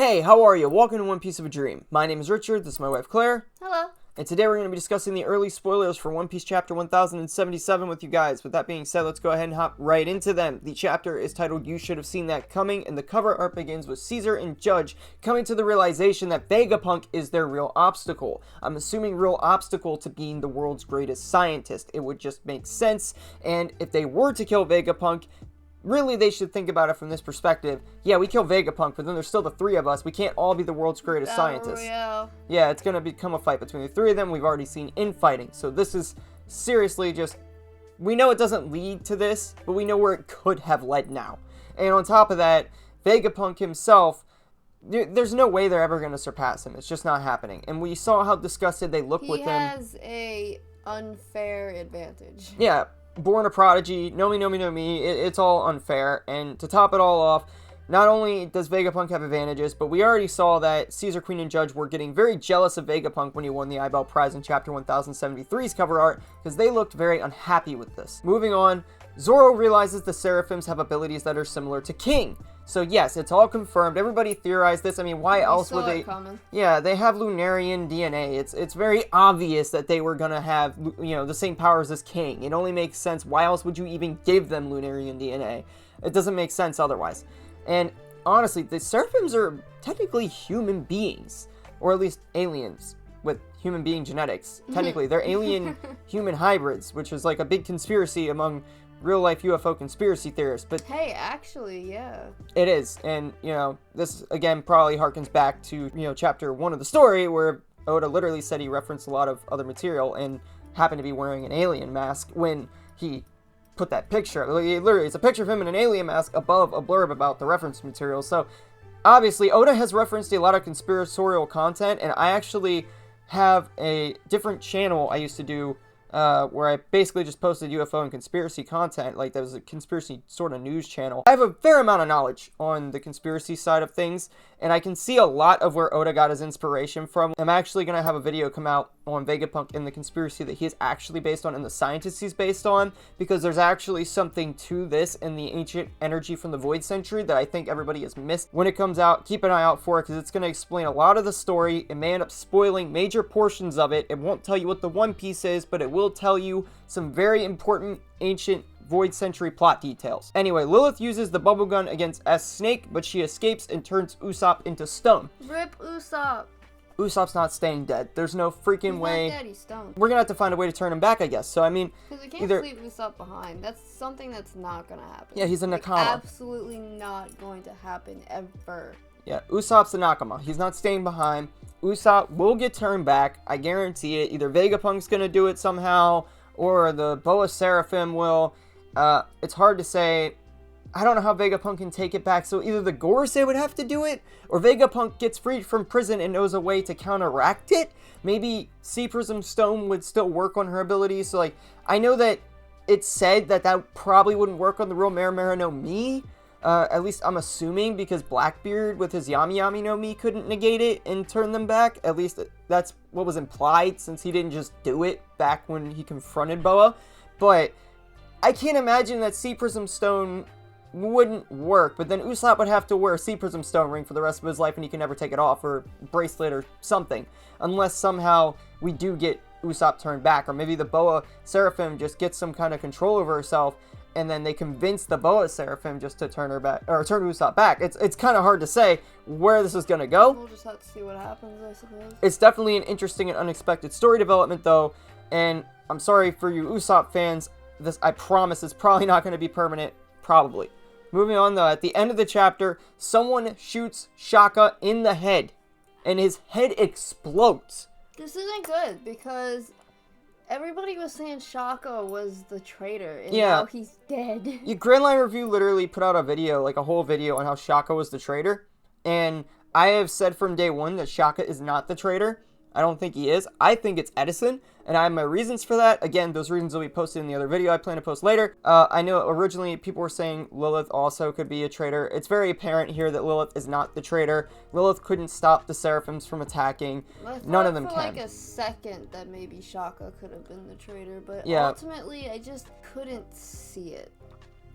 Hey, how are you? Welcome to One Piece of a Dream. My name is Richard, this is my wife Claire. Hello. And today we're going to be discussing the early spoilers for One Piece chapter 1077 with you guys. With that being said, let's go ahead and hop right into them. The chapter is titled You Should Have Seen That Coming, and the cover art begins with Caesar and Judge coming to the realization that Vegapunk is their real obstacle. I'm assuming real obstacle to being the world's greatest scientist. It would just make sense, and if they were to kill Vegapunk, really, they should think about it from this perspective. Yeah, we kill Vegapunk, but then there's still the three of us. We can't all be the world's greatest scientists. Yeah, it's going to become a fight between the three of them. We've already seen infighting. So this is seriously just... We know it doesn't lead to this, but we know where it could have led now. And on top of that, Vegapunk himself, there's no way they're ever going to surpass him. It's just not happening. And we saw how disgusted they look with him. He has a unfair advantage. Yeah. Born a prodigy, no me, it's all unfair. And to top it all off, not only does Vegapunk have advantages, but we already saw that Caesar, Queen, and Judge were getting very jealous of Vegapunk when he won the Eyeball Prize in Chapter 1073's cover art, because they looked very unhappy with this. Moving on, Zoro realizes the Seraphims have abilities that are similar to King. So yes, it's all confirmed. Everybody theorized this. I mean, why else would they... Yeah, they have Lunarian DNA. It's very obvious that they were going to have, you know, the same powers as King. It only makes sense. Why else would you even give them Lunarian DNA? It doesn't make sense otherwise. And honestly, the Seraphims are technically human beings. Or at least aliens with human being genetics. Technically, they're alien-human hybrids, which is like a big conspiracy among real-life UFO conspiracy theorists, but... Hey, actually, yeah. It is, and, you know, this, again, probably harkens back to, you know, chapter 1 of the story, where Oda literally said he referenced a lot of other material and happened to be wearing an alien mask when he put that picture. Literally, it's a picture of him in an alien mask above a blurb about the reference material, so, obviously, Oda has referenced a lot of conspiratorial content, and I actually have a different channel I used to do where I basically just posted UFO and conspiracy content, like there was a conspiracy sort of news channel. I have a fair amount of knowledge on the conspiracy side of things, and I can see a lot of where Oda got his inspiration from. I'm actually going to have a video come out on Vegapunk and the conspiracy that he is actually based on and the scientists he's based on, because there's actually something to this in the ancient energy from the Void Century that I think everybody has missed. When it comes out, keep an eye out for it, because it's going to explain a lot of the story. It may end up spoiling major portions of it. It won't tell you what the One Piece is, but it will tell you some very important ancient Void Century plot details. Anyway, Lilith uses the bubble gun against S Snake, but she escapes and turns Usopp into stone. Rip Usopp. Usopp's not staying dead. There's no freaking way. He's not dead, he's stoned. We're gonna have to find a way to turn him back, I guess. So, I mean, because we can't leave Usopp behind. That's something that's not gonna happen. Yeah, he's a Nakama. Absolutely not going to happen ever. Yeah, Usopp's a Nakama. He's not staying behind. Usopp will get turned back. I guarantee it. Either Vegapunk's gonna do it somehow, or the Boa Seraphim will. It's hard to say. I don't know how Vegapunk can take it back, so either the Gorosei would have to do it, or Vegapunk gets freed from prison and knows a way to counteract it. Maybe Sea Prism Stone would still work on her abilities, so, like, I know that it's said that that probably wouldn't work on the real Mera no Mi, at least I'm assuming, because Blackbeard with his Yami Yami no Mi couldn't negate it and turn them back. At least that's what was implied, since he didn't just do it back when he confronted Boa. But I can't imagine that Sea Prism Stone wouldn't work, but then Usopp would have to wear a Sea Prism Stone ring for the rest of his life, and he can never take it off, or bracelet or something, unless somehow we do get Usopp turned back, or maybe the Boa Seraphim just gets some kind of control over herself, and then they convince the Boa Seraphim just to turn her back, or turn Usopp back. It's kind of hard to say where this is gonna go. We'll just have to see what happens, I suppose. It's definitely an interesting and unexpected story development, though, and I'm sorry for you Usopp fans. This, I promise, is probably not going to be permanent. Probably. Moving on, though, at the end of the chapter, someone shoots Shaka in the head, and his head explodes. This isn't good, because everybody was saying Shaka was the traitor, and now he's dead. Grand Line Review literally put out a video, like a whole video, on how Shaka was the traitor, and I have said from day one that Shaka is not the traitor. I don't think he is. I think it's Edison, and I have my reasons for that. Again, those reasons will be posted in the other video I plan to post later. I know originally people were saying Lilith also could be a traitor. It's very apparent here that Lilith is not the traitor. Lilith couldn't stop the Seraphims from attacking. None of them can. I thought for like a second that maybe Shaka could have been the traitor, but ultimately I just couldn't see it.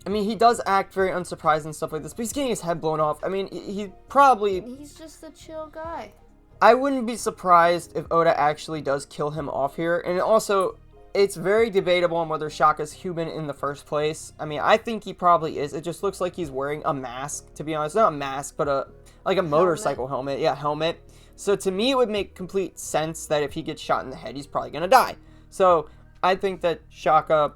I mean, he does act very unsurprised and stuff like this, but he's getting his head blown off. I mean, He's just a chill guy. I wouldn't be surprised if Oda actually does kill him off here. And also, it's very debatable on whether Shaka's human in the first place. I mean, I think he probably is. It just looks like he's wearing a mask, to be honest. Not a mask, but a motorcycle helmet. Yeah, helmet. So to me, it would make complete sense that if he gets shot in the head, he's probably going to die. So I think that Shaka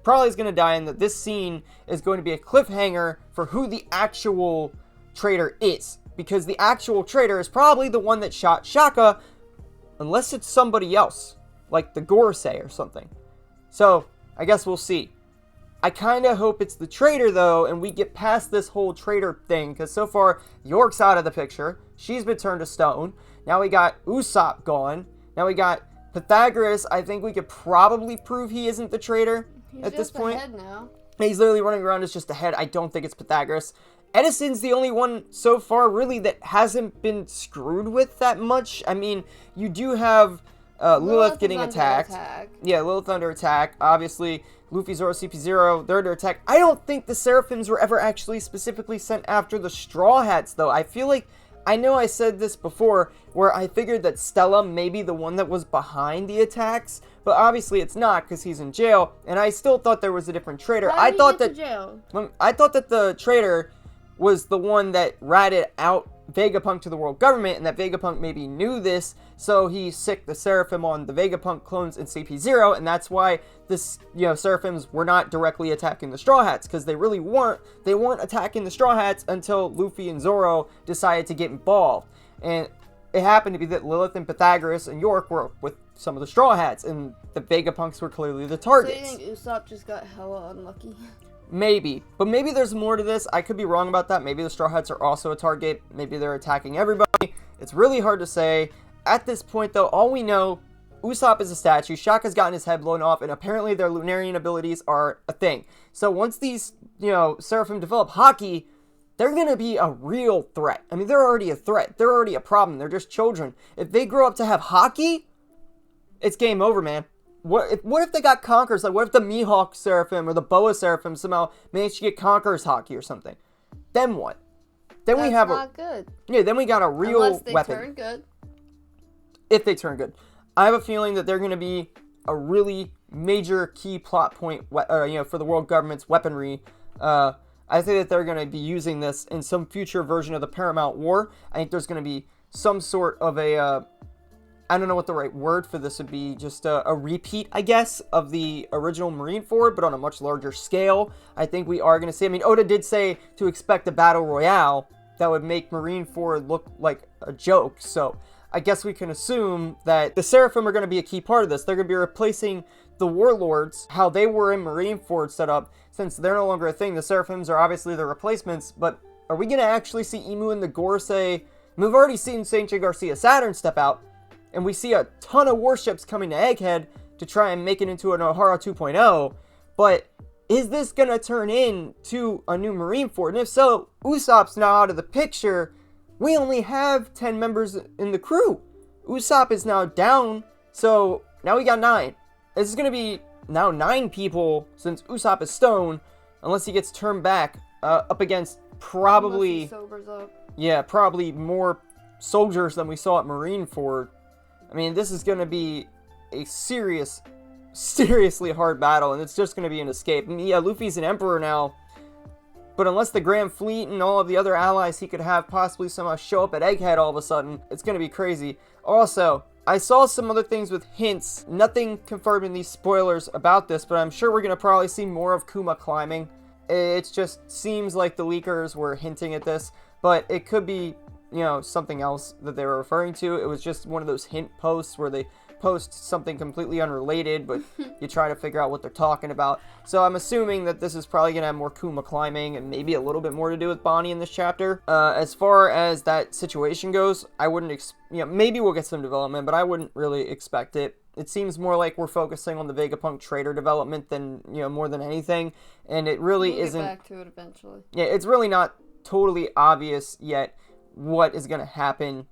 probably is going to die, and that this scene is going to be a cliffhanger for who the actual traitor is. Because the actual traitor is probably the one that shot Shaka, unless it's somebody else, like the Gorosei or something. So, I guess we'll see. I kind of hope it's the traitor, though, and we get past this whole traitor thing, because so far, York's out of the picture. She's been turned to stone. Now we got Usopp gone. Now we got Pythagoras. I think we could probably prove he isn't the traitor at this point. He's just a head now. He's literally running around as just a head. I don't think it's Pythagoras. Edison's the only one so far, really, that hasn't been screwed with that much. I mean, you do have Lilith getting attacked. Yeah, Lilith under attack. Obviously, Luffy, Zoro, CP0, they're under attack. I don't think the Seraphims were ever actually specifically sent after the Straw Hats, though. I feel like, I know I said this before, where I figured that Stella may be the one that was behind the attacks, but obviously it's not, because he's in jail, and I still thought there was a different traitor. How did he get to jail? I thought that the traitor was the one that ratted out Vegapunk to the world government, and that Vegapunk maybe knew this, so he sicked the Seraphim on the Vegapunk clones in CP0, and that's why this, Seraphims were not directly attacking the Straw Hats, because they really weren't. They weren't attacking the Straw Hats until Luffy and Zoro decided to get involved. And it happened to be that Lilith and Pythagoras and York were with some of the Straw Hats, and the Vegapunks were clearly the targets. So you think Usopp just got hella unlucky? Maybe. But maybe there's more to this. I could be wrong about that. Maybe the Straw Hats are also a target. Maybe they're attacking everybody. It's really hard to say. At this point, though, all we know, Usopp is a statue. Shaka's gotten his head blown off, and apparently their Lunarian abilities are a thing. So once these, Seraphim develop Haki, they're going to be a real threat. I mean, they're already a threat. They're already a problem. They're just children. If they grow up to have Haki, it's game over, man. What if they got Conquerors? Like, what if the Mihawk Seraphim or the Boa Seraphim somehow managed to get Conquerors Haki or something? Then what? Then That's we have not good. Yeah, then we got a real Unless they weapon. turn good. If they turn good. I have a feeling that they're going to be a really major key plot point, for the world government's weaponry. I think that they're going to be using this in some future version of the Paramount War. I think there's going to be some sort of a I don't know what the right word for this would be, just a repeat, I guess, of the original Marineford, but on a much larger scale. I think we are going to see, I mean, Oda did say to expect a battle royale that would make Marineford look like a joke, so I guess we can assume that the Seraphim are going to be a key part of this. They're going to be replacing the Warlords, how they were in Marineford set up, since they're no longer a thing. The Seraphims are obviously the replacements, but are we going to actually see Imu and the Gorosei? We've already seen St. J. Garcia Saturn step out, and we see a ton of warships coming to Egghead to try and make it into an Ohara 2.0, but is this going to turn into a new Marineford? And if so, Usopp's now out of the picture. We only have 10 members in the crew. Usopp is now down, so now we got 9. This is going to be now 9 people, since Usopp is stone, unless he gets turned back, up against probably... Unless he sobers up. Yeah, probably more soldiers than we saw at Marineford. I mean, this is going to be a seriously hard battle, and it's just going to be an escape. And yeah, Luffy's an emperor now, but unless the Grand Fleet and all of the other allies he could have possibly somehow show up at Egghead all of a sudden, it's going to be crazy. Also, I saw some other things with hints, nothing confirmed in these spoilers about this, but I'm sure we're going to probably see more of Kuma climbing. It just seems like the leakers were hinting at this, but it could be, something else that they were referring to. It was just one of those hint posts where they post something completely unrelated, but you try to figure out what they're talking about. So I'm assuming that this is probably going to have more Kuma climbing and maybe a little bit more to do with Bonnie in this chapter. As far as that situation goes, I wouldn't, maybe we'll get some development, but I wouldn't really expect it. It seems more like we're focusing on the Vegapunk traitor development than, more than anything, and it really isn't... We'll get back to it eventually. Yeah, it's really not totally obvious yet what is going to happen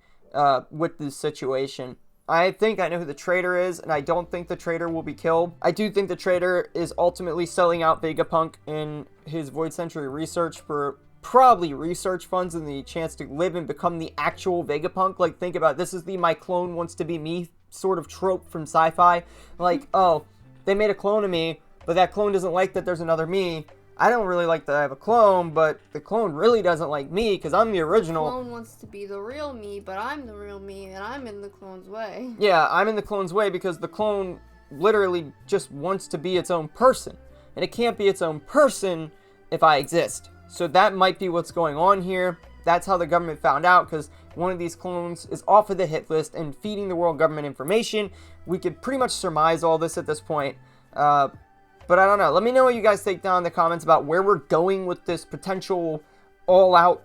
with this situation. I think I know who the traitor is, and I don't think the traitor will be killed. I do think the traitor is ultimately selling out Vegapunk in his Void Century research for probably research funds and the chance to live and become the actual Vegapunk. Like, think about it. This is the my clone wants to be me sort of trope from sci-fi. Like, oh, they made a clone of me, but that clone doesn't like that there's another me. I don't really like that I have a clone, but the clone really doesn't like me because I'm the original. The clone wants to be the real me, but I'm the real me, and I'm in the clone's way. Yeah, I'm in the clone's way because the clone literally just wants to be its own person. And it can't be its own person if I exist. So that might be what's going on here. That's how the government found out, because one of these clones is off of the hit list and feeding the world government information. We could pretty much surmise all this at this point. But I don't know. Let me know what you guys think down in the comments about where we're going with this potential all-out...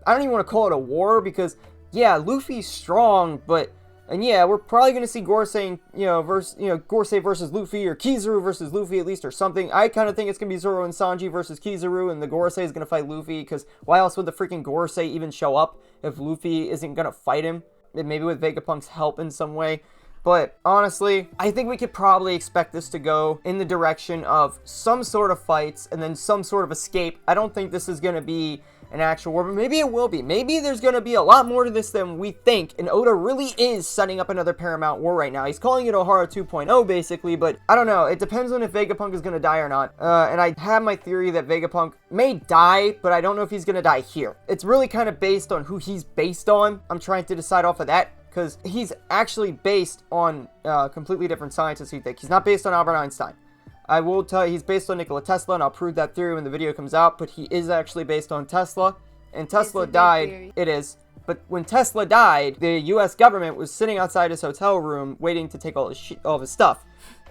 I don't even want to call it a war, because, yeah, Luffy's strong, but... And yeah, we're probably going to see Gorosei, Gorosei versus Luffy, or Kizaru versus Luffy at least, or something. I kind of think it's going to be Zoro and Sanji versus Kizaru, and the Gorosei is going to fight Luffy, because why else would the freaking Gorosei even show up if Luffy isn't going to fight him? Maybe with Vegapunk's help in some way. But honestly, I think we could probably expect this to go in the direction of some sort of fights and then some sort of escape. I don't think this is going to be an actual war, but maybe it will be. Maybe there's going to be a lot more to this than we think, and Oda really is setting up another Paramount War right now. He's calling it Ohara 2.0 basically, but I don't know. It depends on if Vegapunk is going to die or not. And I have my theory that Vegapunk may die, but I don't know if he's going to die here. It's really kind of based on who he's based on. I'm trying to decide off of that, because he's actually based on completely different scientists, you think. He's not based on Albert Einstein. I will tell you, he's based on Nikola Tesla, and I'll prove that theory when the video comes out, but he is actually based on Tesla, and Tesla died. It is. But when Tesla died, the U.S. government was sitting outside his hotel room waiting to take all of his stuff.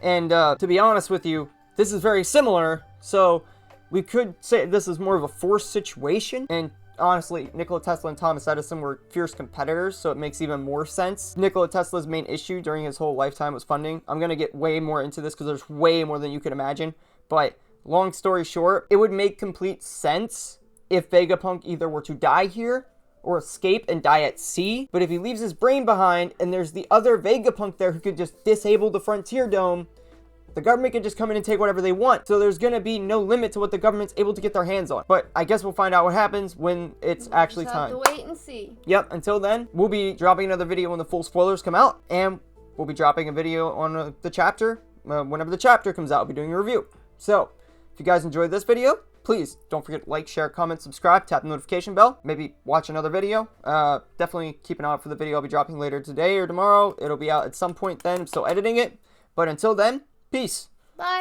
And to be honest with you, this is very similar, so we could say this is more of a forced situation, and honestly, Nikola Tesla and Thomas Edison were fierce competitors, so it makes even more sense. Nikola Tesla's main issue during his whole lifetime was funding. I'm going to get way more into this because there's way more than you could imagine. But long story short, it would make complete sense if Vegapunk either were to die here or escape and die at sea. But if he leaves his brain behind and there's the other Vegapunk there who could just disable the Frontier Dome, the government can just come in and take whatever they want. So there's going to be no limit to what the government's able to get their hands on. But I guess we'll find out what happens when it's actually time. Have to wait and see. Yep, until then, we'll be dropping another video when the full spoilers come out. And we'll be dropping a video on the chapter. Whenever the chapter comes out, I'll be doing a review. So, if you guys enjoyed this video, please don't forget to like, share, comment, subscribe, tap the notification bell. Maybe watch another video. Definitely keep an eye out for the video I'll be dropping later today or tomorrow. It'll be out at some point then. I'm still editing it. But until then, peace. Bye.